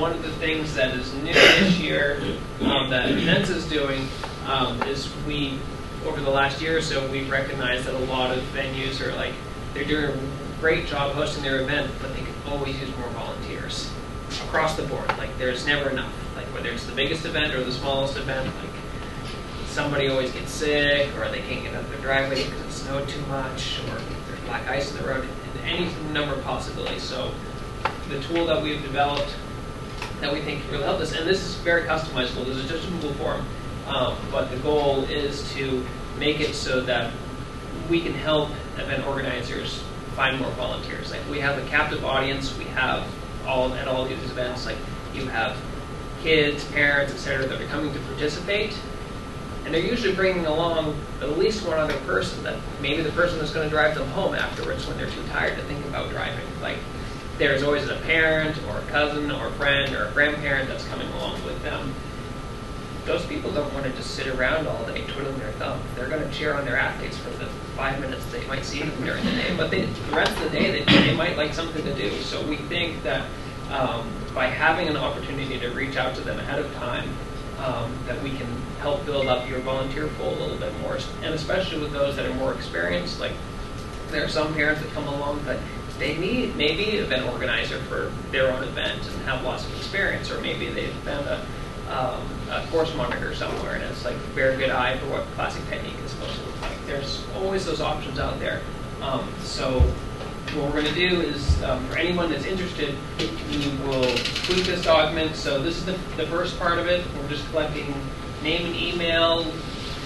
one of the things that is new this year that NENESA is doing is over the last year or so, we've recognized that a lot of venues are like, they're doing a great job hosting their event, but they could always use more volunteers across the board. Like, there's never enough. Like, whether it's the biggest event or the smallest event, like, somebody always gets sick, or they can't get out of their driveway because it snowed too much, or there's black ice in the road, any number of possibilities. So the tool that we've developed that we think really help us, and this is very customizable, this is just a Google form, but the goal is to make it so that we can help event organizers find more volunteers. Like, we have a captive audience, we have at all these events, like, you have kids, parents, etc., that are coming to participate, and they're usually bringing along at least one other person, that maybe the person that's going to drive them home afterwards when they're too tired to think about driving. Like, there's always a parent or a cousin or a friend or a grandparent that's coming along with them. Those people don't want to just sit around all day twiddling their thumbs. They're going to cheer on their athletes for the 5 minutes they might see them during the day, but the rest of the day they might like something to do. So we think that by having an opportunity to reach out to them ahead of time, that we can help build up your volunteer pool a little bit more, and especially with those that are more experienced. Like, there are some parents that come along that they need maybe an event organizer for their own event and have lots of experience, or maybe they've found a course monitor somewhere and it's like a very good eye for what classic technique is supposed to look like. There's always those options out there. So what we're going to do is, for anyone that's interested, we will tweak this document. So this is the first part of it. We're just collecting name and email.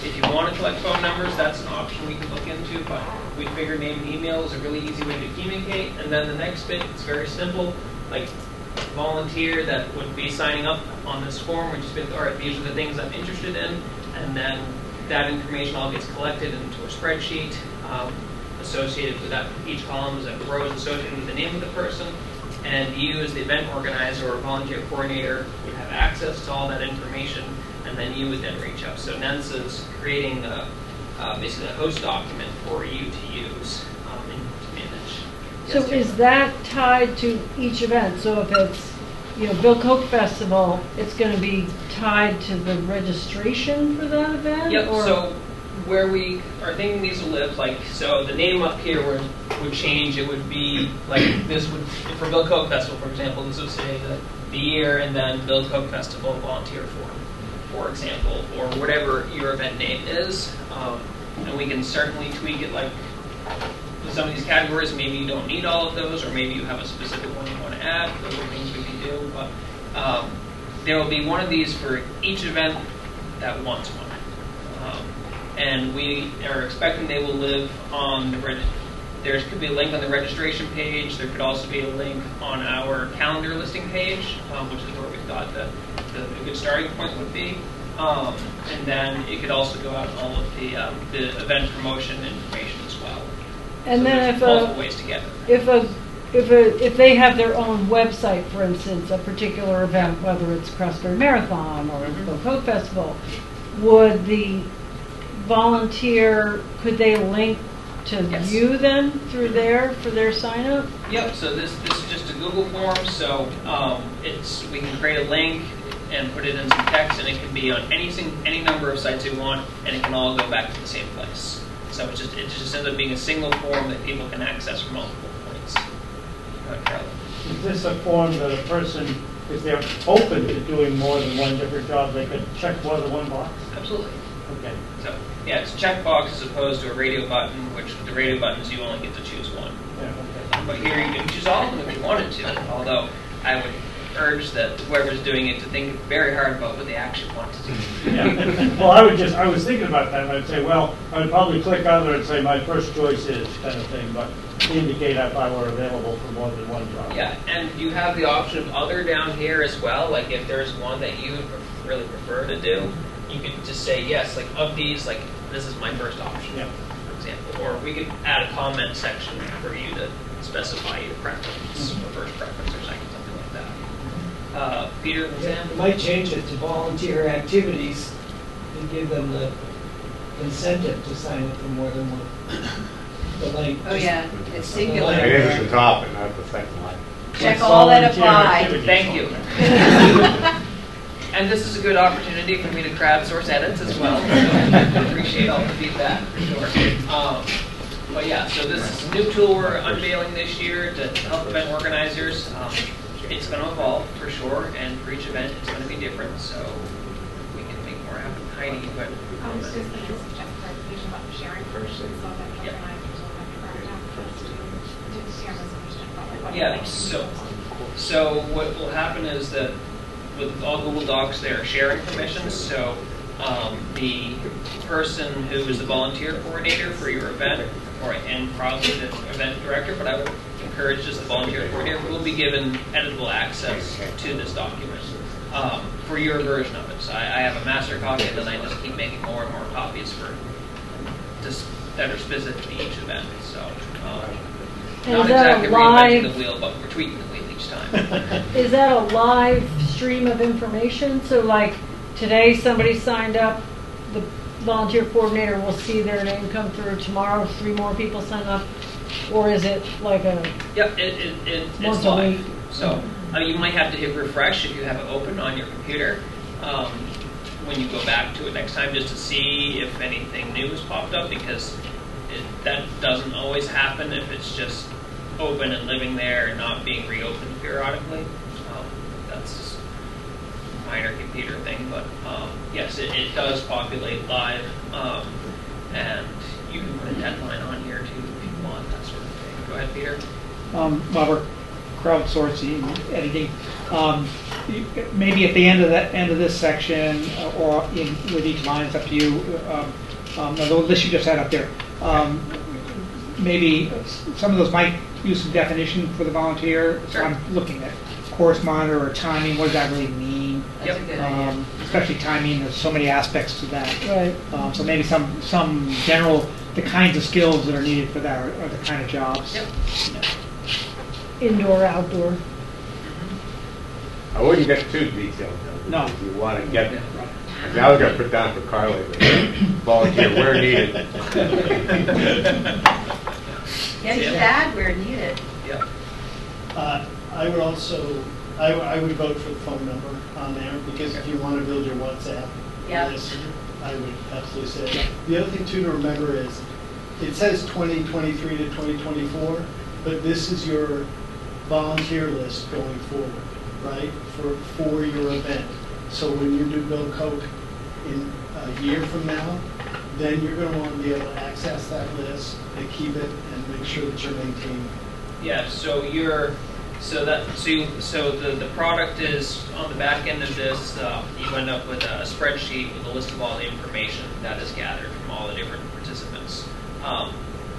If you want to collect phone numbers, that's an option we can look into, but we figured name and email is a really easy way to communicate. And then the next bit, it's very simple. Like, volunteer that would be signing up on this form, we just think, all right, these are the things I'm interested in, and then that information all gets collected into a spreadsheet associated with that. Each column is a row associated with the name of the person, and you as the event organizer or volunteer coordinator would have access to all that information, and then you would then reach out. So NENESA is creating basically a host document for you to use and to manage. So is that tied to each event? So if it's, Bill Koch Festival, it's going to be tied to the registration for that event? Yep. Or? So where we are thinking these will live, like, so the name up here would change. It would be like this would, for Bill Koch Festival, for example, this would say the year and then Bill Koch Festival volunteer form, for example, or whatever your event name is. And we can certainly tweak it, like, with some of these categories. Maybe you don't need all of those, or maybe you have a specific one you want to add. Those are things we can do. But there will be one of these for each event that wants one. And we are expecting they will live on the there could be a link on the registration page. There could also be a link on our calendar listing page, which is where we thought the good starting point would be. And then it could also go out in all of the event promotion information as well. And so then if multiple ways to get it. If they have their own website, for instance, a particular event, whether it's Crosby Marathon or Bill Koch Festival, would the volunteer, could they link to Yes. you then through there for their sign up? Yep. So this is just a Google form. So we can create a link and put it in some text, and it can be on any number of sites you want, and it can all go back to the same place. So it just ends up being a single form that people can access from multiple points. Go ahead, Carla. Is this a form that a person, if they're open to doing more than one different job, they could check more than one box? Absolutely. Okay. So yeah, it's a checkbox as opposed to a radio button, which with the radio buttons you only get to choose one. Yeah, okay. But here you can choose all of them if you wanted to, although I would urge that whoever's doing it to think very hard about what they actually want to do. Yeah. Well, I was thinking about that, and I'd say, well, I'd probably click other and say my first choice is kind of thing, but indicate if I were available for more than one job. Yeah, and you have the option of other down here as well. Like if there's one that you would really prefer to do, you could just say, yes, like of these, like this is my first option, yeah. For example. Or we could add a comment section for you to specify your preference, or first preference or second, something like that. Peter and Sam? You might change it to volunteer activities and give them the incentive to sign up for more than one. The link. Oh yeah, it's singular. It is at the top and not the second line. Check all that volunteer apply. activities. Thank you. And this is a good opportunity for me to crowdsource edits as well. So I appreciate all the feedback for sure. But yeah, so this is a new tool we're unveiling this year to help event organizers. It's going to evolve for sure, and for each event it's going to be different. So we can make more happen. Heidi, go ahead. I was just going to suggest clarification about the sharing permission so that Yep. organizers will have direct access to share information about what Yeah, they can do. so what will happen is that with all Google Docs, there are sharing permissions. So the person who is the volunteer coordinator for your event, and probably the event director, but I would encourage just the volunteer coordinator, will be given editable access to this document for your version of it. So I have a master copy, and then I just keep making more and more copies for just that are specific to each event. So And not is that exactly a reinventing live- the wheel, but we're tweaking the wheel each time. Is that a live stream of information? So like today somebody signed up, the volunteer coordinator will see their name come through. Tomorrow 3 more people sign up? Or is it like a, Yep, it's Once a live. week. So you might have to hit refresh if you have it open on your computer when you go back to it next time, just to see if anything new has popped up, because that doesn't always happen if it's just open and living there and not being reopened periodically. That's just a minor computer thing, but yes, it does populate live, and you can put a deadline on here too if you want, that sort of thing. Go ahead, Peter. While we're crowdsourcing, editing, maybe at the end of this section, or with each line, it's up to you. The list you just had up there, maybe some of those might use some definition for the volunteer. So Sure. I'm looking at course monitor or timing. What does that really mean? That's a good idea. Especially timing. There's so many aspects to that. right? So maybe some general, the kinds of skills that are needed for that, or the kind of jobs. Yep. Indoor, outdoor? I wouldn't get too detailed though. No. because You want to get, now we're going to put down for Carly, volunteer where needed. Get Yeah. that where needed. Yep. I would also, I would vote for the phone number on there, because if you want to build your WhatsApp Yeah. list, I would absolutely say it. The other thing too to remember is, it says 2023 to 2024, but this is your volunteer list going forward, right, for your event. So when you do Bill Coke in a year from now, then you're going to want to be able to access that list and keep it and make sure that you're maintaining. Yeah, so the product is on the back end of this. You end up with a spreadsheet with a list of all the information that is gathered from all the different participants.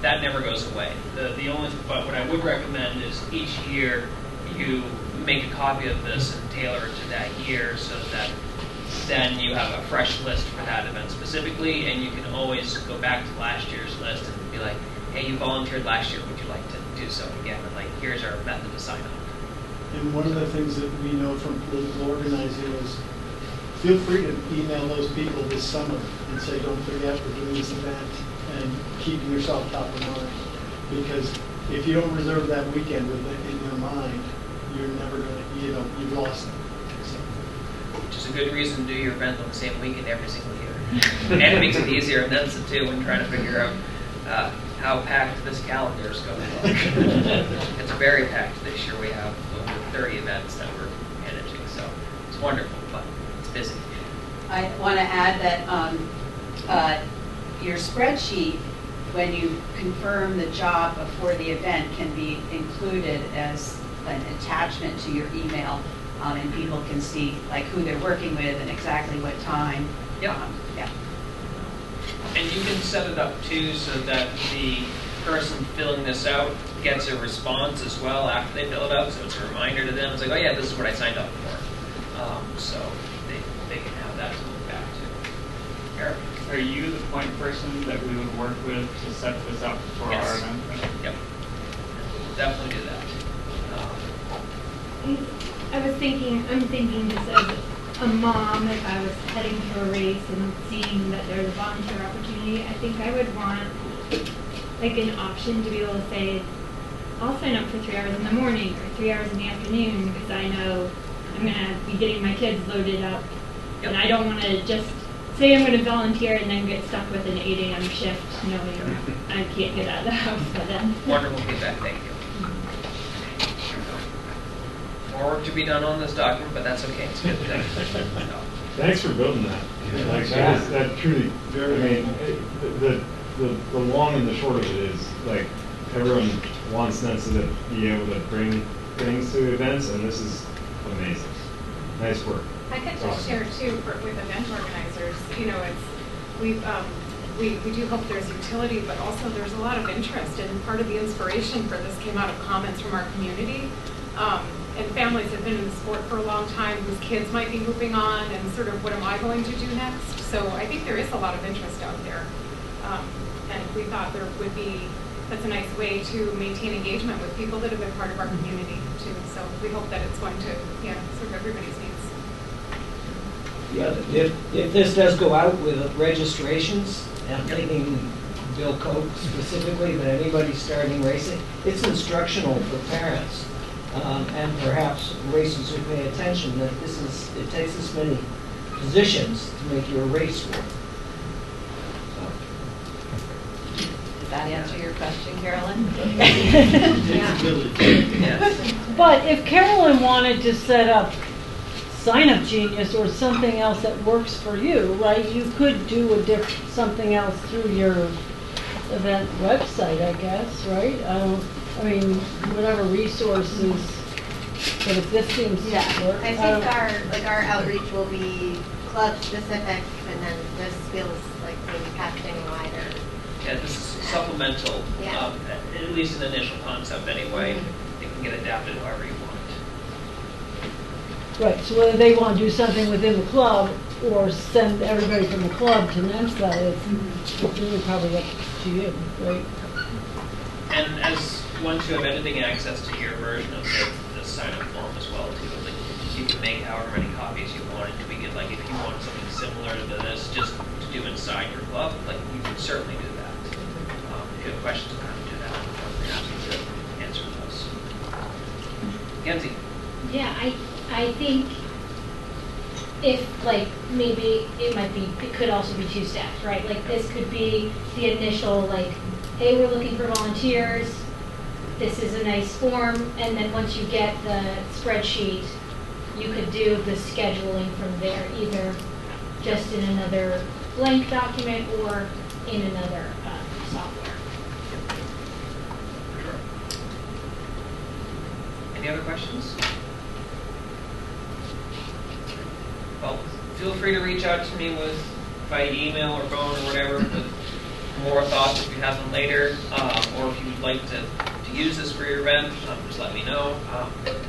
That never goes away. But what I would recommend is each year you make a copy of this and tailor it to that year, so that then you have a fresh list for that event specifically, and you can always go back to last year's list and be like, hey, you volunteered last year, would you like to do so again? And like, here's our method to sign up. And one of the things that we know from political organizing is, feel free to email those people this summer and say, don't forget, we're doing this event, and keeping yourself top of mind. Because if you don't reserve that weekend with it in your mind, you're never going to, you've lost it. So, Which is a good reason to do your event on the same weekend every single year. And it makes it easier in NENESA too when trying to figure out how packed this calendar is going to look. It's very packed this year. We have over 30 events that we're managing, so it's wonderful, but it's busy. I want to add that your spreadsheet, when you confirm the job before the event, can be included as an attachment to your email, and people can see like who they're working with and exactly what time. Yep. Yeah. And you can set it up too so that the person filling this out gets a response as well after they fill it out, so it's a reminder to them. It's like, oh yeah, this is what I signed up for. So they can have that to look back to. Eric? Are you the point person that we would work with to set this up for Yes. our event? Yep. We'll definitely do that. I'm thinking just as a mom, if I was heading to a race and seeing that there's a volunteer opportunity, I think I would want like an option to be able to say, I'll sign up for 3 hours in the morning or 3 hours in the afternoon because I know I'm going to be getting my kids loaded up. Yep. And I don't want to just say I'm going to volunteer and then get stuck with an 8 a.m. shift knowing I can't get out of the house by then. Wonderful feedback, thank you. More work to be done on this document, but that's okay, it's a good thing. So, Thanks for building that. Like, that truly, I mean, the long and the short of it is, like, everyone wants NENSA to be able to bring things to events, and this is amazing. Nice work. I could just share too with event organizers. You know, we do hope there's utility, but also there's a lot of interest. And part of the inspiration for this came out of comments from our community. And families have been in the sport for a long time whose kids might be moving on, and sort of what am I going to do next? So I think there is a lot of interest out there. And we thought there would be, that's a nice way to maintain engagement with people that have been part of our community too. So we hope that it's going to, serve everybody's needs. Yeah, if this does go out with registrations, and I'm thinking Bill Koch specifically, but anybody starting racing, it's instructional for parents. And perhaps racers who pay attention that it takes this many positions to make your race work. Does that answer your question, Carolyn? yes. But if Carolyn wanted to set up Signup Genius or something else that works for you, right? You could do something else through your event website, I guess, right? I mean, whatever resources. But if this seems to work, I think our outreach will be club specific, and then this feels like maybe casting wider. Yeah, this is supplemental, Yeah. at least an initial concept anyway. It can get adapted however you want. right, so whether they want to do something within the club or send everybody from the club to NENSA, it's really probably up to you, right? And as once you have editing access to your version of the sign-up form as well too, like you can make however many copies you want and tweak it. Like if you want something similar to this, just to do inside your club, like you can certainly do that. If you have questions on how to do that, I'm happy to answer those. Kenzie. Yeah, I think if maybe it could also be 2 steps, right? Like this could be the initial hey, we're looking for volunteers. This is a nice form, and then once you get the spreadsheet, you could do the scheduling from there, either just in another blank document or in another software. Sure. Any other questions? Well, feel free to reach out to me by email or phone or whatever with more thoughts if you have them later, or if you'd like to use this for your event, just let me know.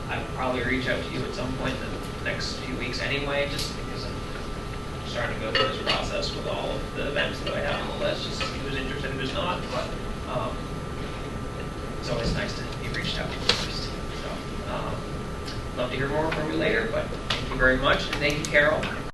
I'll probably reach out to you at some point in the next few weeks anyway, just because I'm starting to go through this process with all of the events that I have on the list, just to see who's interested and who's not. But it's always nice to be reached out to first. So, love to hear more from you later, but thank you very much, and thank you, Carol.